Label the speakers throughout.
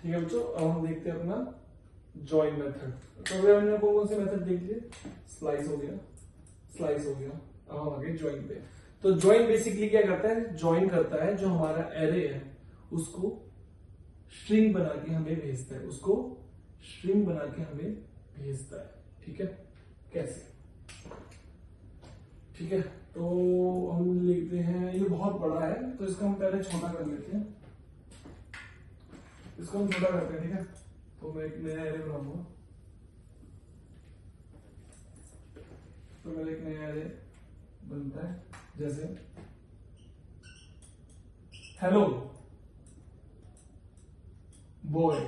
Speaker 1: ठीक है बच्चों, अब हम देखते हैं अपना ज्वाइन मेथड। तो अगर हमने कौन से मेथड देख लिए, स्लाइस हो गया, स्लाइस हो गया, अब हम आगे ज्वाइन पे। तो ज्वाइन बेसिकली क्या करता है, ज्वाइन करता है जो हमारा एरे है उसको स्ट्रिंग बना के हमें भेजता है, उसको स्ट्रिंग बना के हमें भेजता है। ठीक है, कैसे, ठीक है। तो हम लिखते हैं, ये बहुत बड़ा है तो इसको हम पहले छोटा कर लेते हैं, इसको हम छोटा करते हैं। ठीक है, तो मैं एक नया एरे बनाऊंगा, तो मेरा एक नया एरे बनता है, जैसे हेलो बॉय।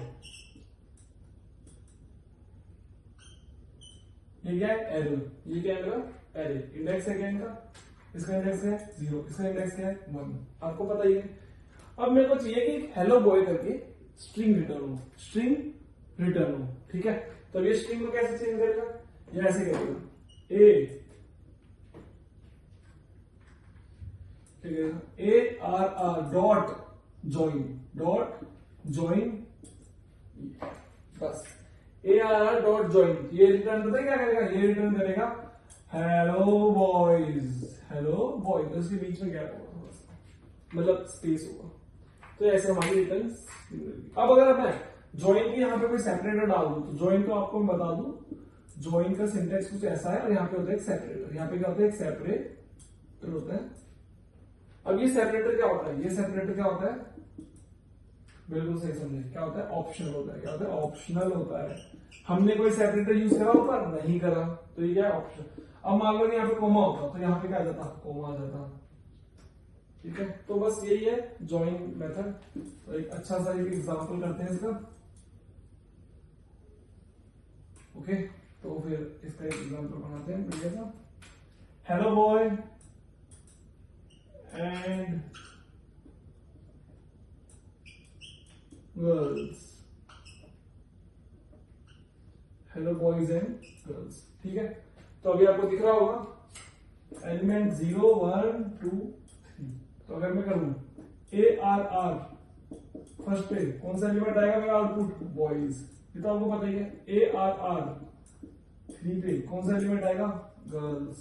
Speaker 1: ये क्या है, एरे। ये क्या है मेरा एरे, इंडेक्स है क्या इनका, इसका इंडेक्स है 0, इसका इंडेक्स क्या है 1, आपको पता ही है। अब मेरे को चाहिए कि हेलो बॉय करके स्ट्रिंग रिटर्न हो, स्ट्रिंग रिटर्न हो। ठीक है, तो ये स्ट्रिंग को कैसे चेंज करेगा, ये ऐसे करेगा, ए, ठीक है, A R R dot join, dot join, बस A R R dot join. ये रिटर्न पता है क्या करेगा, ये रिटर्न करेगा हेलो बॉयज, हेलो बॉयज, तो इसके बीच में क्या होगा, मतलब स्पेस होगा। तो ऐसे हमारी रिटर्न। अब अगर मैं ज्वाइन की यहाँ पे कोई सेपरेटर डाल दूं, तो ज्वाइन को आपको मैं बता दूं, ज्वाइन का सिंटेक्स कुछ ऐसा है, और यहाँ पे होता है एक सेपरेटर, यहाँ पे क्या होता है, एक सेपरेटर होता है। अब ये सेपरेटर क्या होता है, ये सेपरेटर क्या होता है, बिल्कुल सही समझे, क्या होता है, ऑप्शनल होता है। क्या होता है, ऑप्शनल होता है। हमने कोई सेपरेटर यूज करा ऊपर, नहीं करा, तो ये क्या है, ऑप्शन। अब मान लो यहाँ पे कोमा होता तो यहाँ पे क्या आ जाता, कोमा आ जाता। ठीक है, तो बस यही है ज्वाइन मेथड। तो एक अच्छा सा एक एग्जांपल करते हैं इसका। ओके, तो फिर इसका एक एग्जांपल बनाते हैं बढ़िया सा। Hello boy and girls, hello boys and girls. ठीक है, तो अभी आपको दिख रहा होगा एलिमेंट 0 1 2 3। तो अगर मैं करूं ए आर आर, फर्स्ट पे कौन सा एलिमेंट आएगा मेरा आउटपुट, बॉयज, ये तो आपको पता ही है। ए आर आर 3 पे कौन सा एलिमेंट आएगा, गर्ल्स।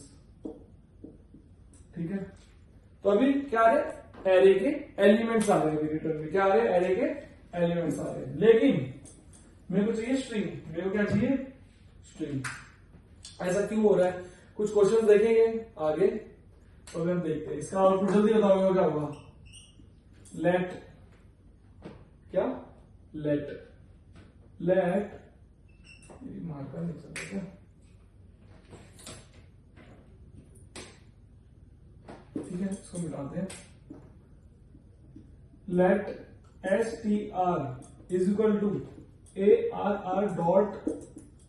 Speaker 1: ठीक है, तो अभी क्या आ रहे, एरे के एलिमेंट्स आ रहे हैं रिटर्न में, क्या आ रहे हैं, एरे के एलिमेंट्स आ रहे हैं। लेकिन मेरे को चाहिए स्ट्रिंग, मेरे को क्या चाहिए, स्ट्रिंग। ऐसा क्यों हो रहा है, कुछ क्वेश्चन देखेंगे आगे, तो हम देखते हैं। इसका आउटपुट जल्दी बताओगे क्या होगा, लेट, क्या, लेट, लेट, मार्कर नहीं चलता क्या, ठीक है, इसको मिटाते हैं। Let S T R is equal to A R R dot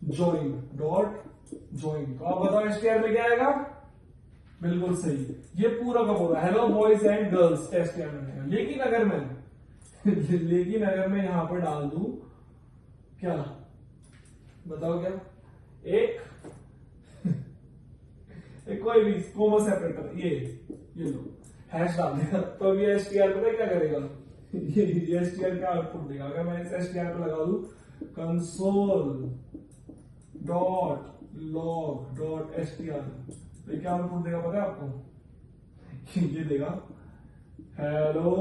Speaker 1: join, dot join. तो आप बताओ एस टी आर में क्या आएगा, बिल्कुल सही, ये पूरा का पूरा hello boys and girls S T are में आएगा। लेकिन अगर मैं लेकिन अगर मैं यहां पर डाल दूं क्या, बताओ क्या, एक कोई भी कोमा सेपरेटर, ये लो, हैश डाल देगा, तो अब ये एस टी आर पता क्या करेगा, ये एस टी आर का आउटपुट देगा। अगर मैं इस एस टी आर पे लगा दूं console dot log dot S T are, तो क्या आउटपुट देगा पता है आपको, ये देगा hello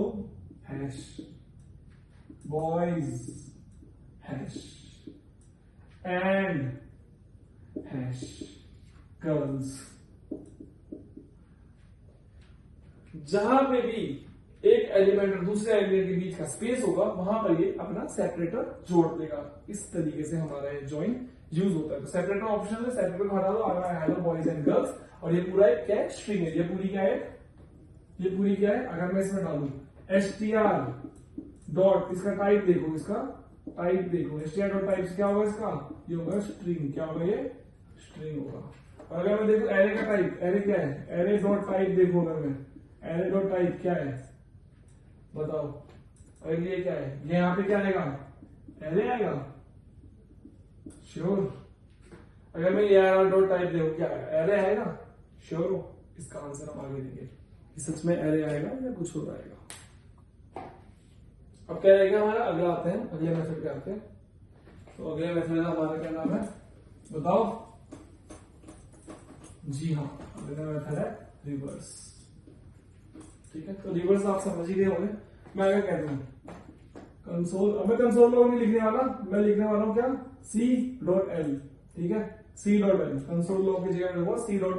Speaker 1: hash boys hash and hash girls. जहां पे भी एक एलिमेंट और दूसरे एलिमेंट के बीच का स्पेस होगा, वहां पर ये अपना सेपरेटर जोड़ देगा। इस तरीके से हमारा ये ज्वाइन यूज होता है। तो सेपरेटर ऑप्शन है, सेपरेटर को हटा दो, आ रहा है हेलो बॉयज एंड गर्ल्स, और ये पूरा एक क्या है, स्ट्रिंग है। ये पूरी क्या है, ये पूरी क्या है, अगर मैं इसमें डालू एस टी आर डॉट, इसका टाइप देखो, इसका टाइप देखो, S T R dot type क्या होगा इसका, ये होगा स्ट्रिंग। क्या होगा, ये स्ट्रिंग होगा। और अगर मैं देखो एरे का टाइप, एरे क्या है, एरे डॉट टाइप देखो, अगर मैं एरे डॉट टाइप क्या है बताओ, और ये क्या है, ये यहाँ पे क्या आएगा, एरे आएगा, श्योर। अगर मैं ARR डॉट टाइप देखो क्या आएगा, एरे आएगा, श्योर हो। इसका आंसर हम आगे देंगे कि सच में एरे आएगा या कुछ और आएगा। अब क्या रहेगा हमारा, अगला आते हैं, अगले मेथड पे आते हैं। तो अगले मेथड का हमारा क्या नाम है बताओ? जी हाँ, अगला मेथड है रिवर्स। ठीक है, तो रिवर्स आप समझ ही गए होंगे। मैं आगे कह दूं कंसोल, अब मैं कंसोल लॉग नहीं लिखने वाला, मैं लिखने वाला हूं क्या, C.L। ठीक है, C.L, कंसोल लॉग की जगह लिखो C.L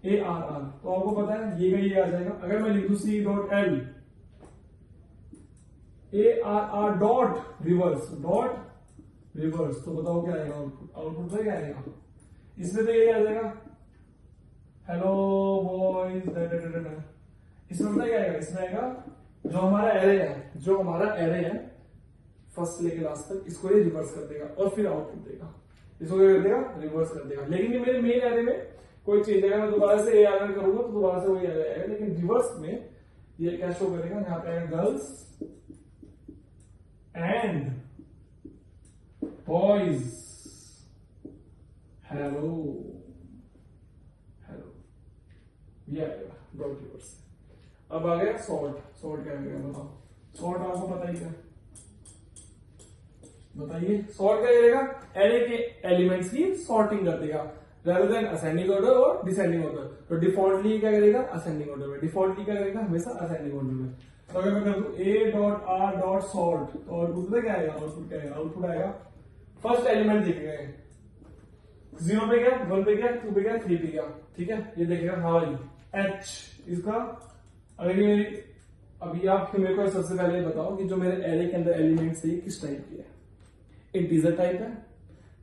Speaker 1: ARR। तो आपको पता है ये का ये आ जाएगा। अगर मैं लिख दूं C.L ARR डॉट रिवर्स, तो बताओ क्या आएगा आउटपुट? आउटपुट तो क्या आएगा इसमें? तो ये आ जाएगा हेलो बॉयज। इसमें पता क्या आएगा? इसमें आएगा जो हमारा एरे है फर्स्ट से लेकर लास्ट तक, इसको ये रिवर्स कर देगा और फिर आउटपुट देगा। इसको क्या कर देगा? रिवर्स कर देगा। लेकिन ये मेरे मेन एरे में कोई चेंज आएगा, मैं दोबारा से ARR करूंगा तो दोबारा से वही एरे आएगा। लेकिन रिवर्स में ये क्या शो करेगा? यहाँ पे आएगा गर्ल्स एंड बॉयज हेलो, ये आएगा डॉट रिवर्स। अब आ गया सॉर्ट। सॉर्ट क्या आएगा बताओ? सॉर्ट आपको पता ही क्या, बताइए। सॉर्ट क्या करेगा? एरे के एलिमेंट्स की सॉर्टिंग कर देगा rather देन असेंडिंग ऑर्डर और डिसेंडिंग ऑर्डर। तो डिफॉल्टली क्या करेगा? असेंडिंग ऑर्डर में। डिफॉल्टली क्या करेगा? हमेशा असेंडिंग ऑर्डर में। तो अगर मैं कर दूं A.R.sort तो आउटपुट क्या आएगा? आउटपुट क्या आएगा? आउटपुट आएगा फर्स्ट एलिमेंट दिख गए, 0 पे गया, 1 पे गया, 2 पे गया, 3 पे गया। ठीक है, ये देखेगा हाँ भाई H इसका। अगर ये अभी आप मेरे को सबसे पहले बताओ कि जो मेरे एरे के अंदर एलिमेंट्स है किस टाइप के है? इंटीजर टाइप है,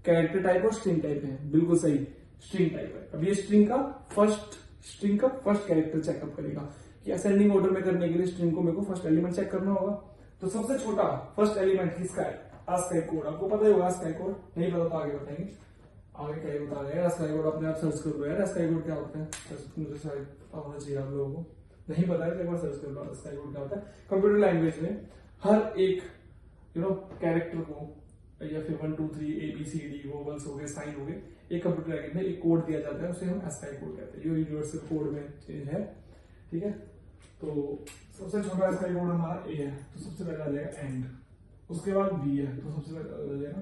Speaker 1: कैरेक्टर टाइप और स्ट्रिंग टाइप है। बिल्कुल सही, स्ट्रिंग टाइप है। अब ये स्ट्रिंग का फर्स्ट कैरेक्टर चेकअप करेगा कि असेंडिंग ऑर्डर में करने के लिए स्ट्रिंग को मेरे को फर्स्ट एलिमेंट चेक करना होगा। तो सबसे छोटा फर्स्ट एलिमेंट किसका है? ASCII code. आपको पता ही होगा आस्काई कोड, नहीं पता तो आगे बताएंगे। आगे क्या बता रहे हैं आस्काई कोड, अपने आप सर्च कर लो यार आस्काई कोड क्या होता है। मुझे शायद पता होना चाहिए आप लोगों को, नहीं पता है तो एक बार सर्च कर लो आस्काई कोड क्या होता है। कंप्यूटर लैंग्वेज में हर एक कैरेक्टर को या फिर 1 2 3 ABCD वोवल्स हो गए, साइन हो गए, एक कंप्यूटर लैंग्वेज में एक कोड दिया जाता है, उसे हम ASCII कोड कहते हैं। ये यूनिवर्सल कोड में चेंज है। ठीक है, तो सबसे छोटा ASCII कोड हमारा A है, तो सबसे पहले आ जाएगा एंड। उसके बाद B है, तो सबसे पहले आ जाएगा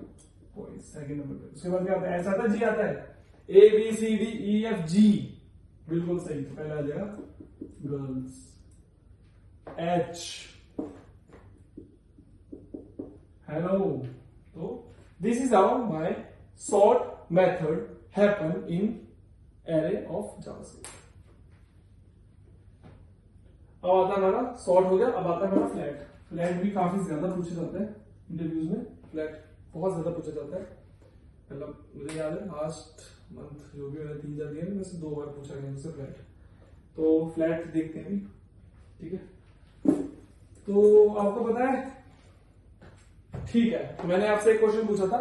Speaker 1: पॉइंट सेकंड नंबर पे। उसके बाद क्या आता है? ऐसा आता है, G आता है, ABCDEFG। बिल्कुल सही। तो पहले आ जाएगा गर्ल्स, H हेलो। तो this is how my sort method happen in array of JavaScript। अब आता है हमारा सॉर्ट हो गया। अब आता है हमारा फ्लैट। फ्लैट भी काफी ज्यादा पूछे जाते हैं इंटरव्यूज में, फ्लैट बहुत ज्यादा पूछा जाता है। मतलब मुझे याद है लास्ट मंथ जो भी मैंने 3-4 दिए में से 2 बार पूछा गया मुझसे फ्लैट। तो फ्लैट देखते हैं भी। ठीक है, तो आपको पता है, ठीक है, तो मैंने आपसे एक क्वेश्चन पूछा था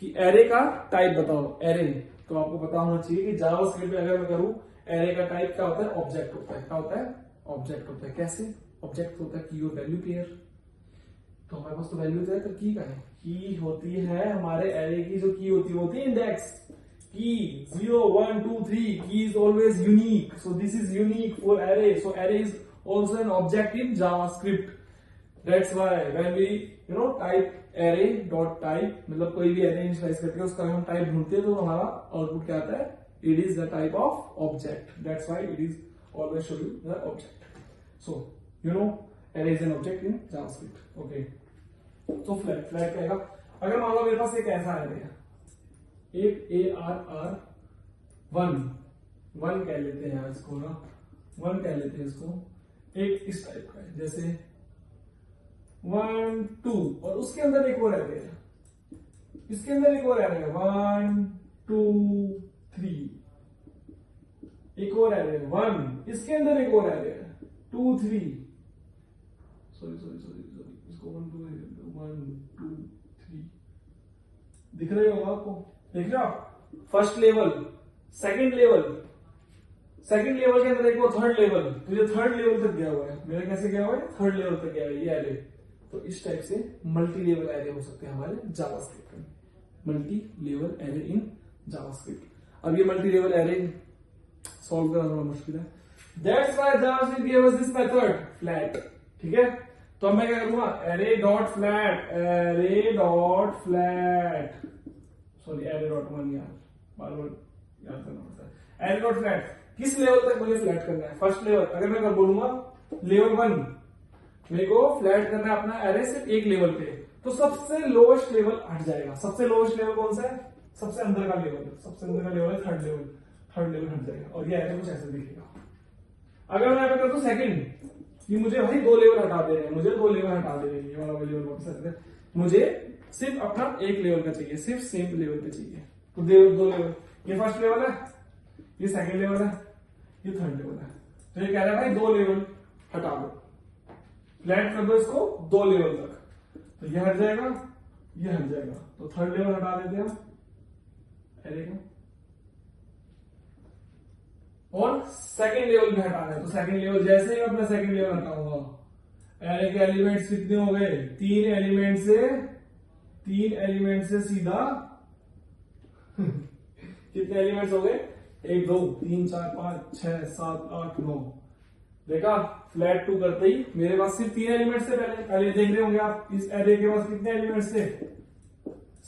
Speaker 1: कि एरे का टाइप बताओ। एरे तो आपको पता होना चाहिए कि जावास्क्रिप्ट में अगर मैं करूं एरे का टाइप क्या होता है? ऑब्जेक्ट होता है। क्या होता है? ऑब्जेक्ट होता है। कैसे ऑब्जेक्ट होता है? की और वैल्यू पेयर। तो हमारे पास तो वैल्यू है, तो की का है, की होती है हमारे एरे की। जो की होती है इंडेक्स की 0 1 2 3। की is always unique, so this is unique for array. So array is also an object in JavaScript. That's why when we type array dot type, मतलब कोई भी array इनिशियलाइज करके उसका हम टाइप ढूंढते हैं तो हमारा आउटपुट क्या आता है? It is the type of object. That's why it is always show you the object. So array is an object in JavaScript. Okay. तो फ्लैट क्या आएगा? अगर मान लो मेरे पास एक ऐसा array है, एक ARR1 कह लेते हैं इसको ना, 1 कह लेते हैं इसको। एक इस टाइप का है जैसे 1 2, और उसके अंदर एक और एरे है, इसके अंदर एक और एरे है 1 2 3, एक और एरे है 1, इसके अंदर एक और एरे है 2 3। सॉरी इसको 1 2 1 2 3 दिख रहे होगा आपको? देख रहे हो आप? फर्स्ट लेवल, सेकंड लेवल के अंदर एक और थर्ड लेवल। तो ये थर्ड लेवल तक गया हुआ है, मेरा कैसे गया हुआ है? थर्ड लेवल तक गया है ये एरे। तो इस टाइप से मल्टी लेवल एरे हो सकते हैं हमारे जावास्क्रिप्ट में। Multi level array in JavaScript. अब ये मल्टी लेवल एरे सॉल्व करना थोड़ा मुश्किल है। That's why JavaScript give us this method flat. ठीक है, तो अब मैं क्या करूंगा, array dot flat, array dot flat, sorry array dot one, यार बार बार याद करना पड़ता है। एरे डॉट फ्लैट किस लेवल तक मुझे फ्लैट करना है, फर्स्ट लेवल। अगर मैं बोलूंगा लेवल 1, मेरे को फ्लैट करना है अपना एरे सिर्फ एक लेवल पे, तो सबसे लोएस्ट लेवल हट जाएगा। सबसे लोएस्ट लेवल कौन सा है, सबसे अंदर का लेवल, सबसे अंदर का लेवल है थर्ड लेवल, थर्ड लेवल हट जाएगा और ये एरे कुछ ऐसे दिखेगा। अगर मैं यहाँ पे कर दूं सेकंड, कि मुझे भाई 2 लेवल हटा दे रहे हैं, मुझे 2 लेवल हटा दे रहे हैं, ये वाला लेवल वापस आ रहा है, मुझे सिर्फ अपना एक लेवल का चाहिए, सिर्फ सेम लेवल पे चाहिए। तो 2 लेवल, ये फर्स्ट लेवल है, ये सेकंड लेवल है, ये थर्ड लेवल है। तो ये कह रहा है भाई 2 लेवल हटा दो, फ्लैट कर दो इसको 2 लेवल तक, तो ये हट जाएगा, ये हट जाएगा, तो थर्ड लेवल हटा देते हैं एरे का, और सेकंड लेवल भी हटाना है। तो सेकंड लेवल जैसे ही अपना सेकंड लेवल हटाऊंगा, एरे के एलिमेंट्स कितने हो गए, 3 एलिमेंट से सीधा कितने एलिमेंट्स हो गए, 1 2 3 4 5 6 7 8 9। देखा, फ्लैट 2 करते ही मेरे पास सिर्फ 3 एलिमेंट्स थे। पहले देख रहे होंगे आप, इस एरे के पास कितने एलिमेंट्स थे,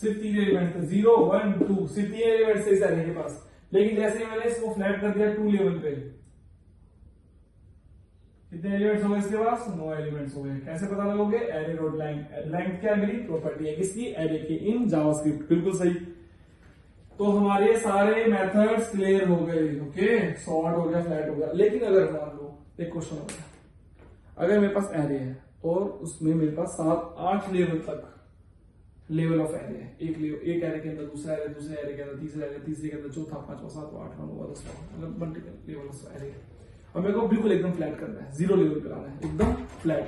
Speaker 1: सिर्फ 3 एलिमेंट थे, 0 1 2, सिर्फ 3 एलिमेंट्स थे इस एरे के पास। लेकिन जैसे ही मैंने इसको फ्लैट कर दिया 2 लेवल पे, कितने एलिमेंट्स हो गए इसके पास, 9 एलिमेंट्स हो गए। कैसे पता लगोगे, एरे डॉट लेंथ, लेंथ क्या मेरी प्रॉपर्टी है किसकी, एरे की, इन जावास्क्रिप्ट। बिल्कुल सही। तो हमारे सारे मेथड्स क्लियर हो गए, ओके, सॉर्ट हो गया, फ्लैट हो गया। लेकिन अगर मान लो एक क्वेश्चन हो गया, अगर मेरे पास एरे है और उसमें मेरे पास 7 8 लेवल तक लेवल ऑफ एरे है, एक एरे के अंदर दूसरा एरे, दूसरे एरे के अंदर तीसरा एरे, तीसरे के अंदर चौथा, पांचवा, सातवां, आठवां, नौवां, 10वां, मतलब मल्टीपल लेवल ऑफ एरे। और मेरे को बिल्कुल एकदम फ्लैट करना है, 0 लेवल पे लाना है, एकदम फ्लैट।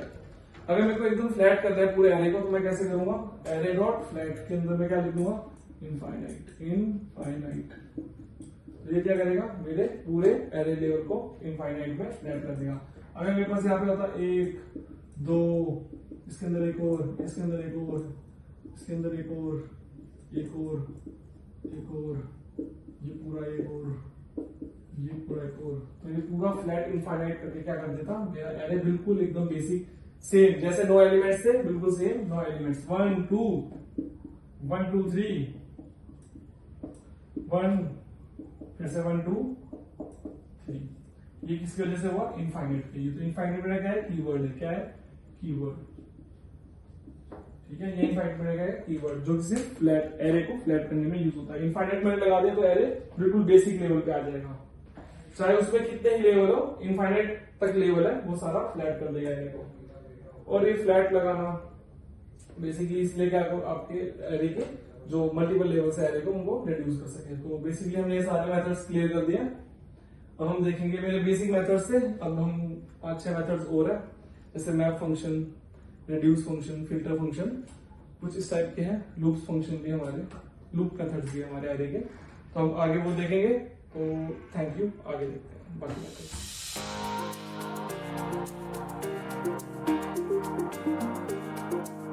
Speaker 1: अगर मेरे को एकदम फ्लैट करना है पूरे एरे को, तो मैं कैसे करूंगा, एरे डॉट फ्लैट के अंदर मैं क्या लिख दूंगा, इनफाइनाइट। ये क्या करेगा, मेरे पूरे एरे लेवल को इनफाइनाइट में फ्लैट कर देगा। अगर मेरे पास यहाँ पे होता 1 2, इसके अंदर एक और, इसके अंदर एक और, इसके अंदर एक और, एक और, एक और, ये पूरा एक और, ये पूरा एक और, तो ये पूरा फ्लैट इनफाइनाइट करके क्या कर देता, मेरा एरे बिल्कुल एकदम बेसिक सेम, जैसे 9 एलिमेंट्स थे बिल्कुल सेम 9 एलिमेंट्स, 1 2 1 2 3 1, फिर से 1 2 3। ये किसकी वजह से हुआ, इनफाइनाइट के। ये तो इनफाइनाइट में क्या है, कीवर्ड है, क्या है, कीवर्ड, ठीक है। ये इनफाइनाइट में क्या है, कीवर्ड, जो सिर्फ फ्लैट एरे को फ्लैट करने में यूज होता है। इनफाइनाइट में लगा दिया तो एरे बिल्कुल बेसिक लेवल पे आ जाएगा, चाहे उसमें कितने ही लेवल हो, इनफाइनाइट तक लेवल है वो सारा फ्लैट कर देगा एरे को। और ये फ्लैट लगाना बेसिकली इसलिए क्या, आपके एरे के जो मल्टीपल लेवल्स है एरे को, उनको रिड्यूस कर सके। तो बेसिकली हमने ये सारे मेथड्स क्लियर कर दिए। अब हम देखेंगे, मेरे बेसिक मेथड्स थे, अब हम 5-6 मेथड्स और है, जैसे map function, reduce function, filter function, कुछ इस टाइप के हैं। लूप्स फंक्शन भी हमारे, लूप मेथड्स भी हमारे एरे के, तो हम आगे वो देखेंगे। तो थैंक यू, आगे देखते हैं बाकी मेथड्स।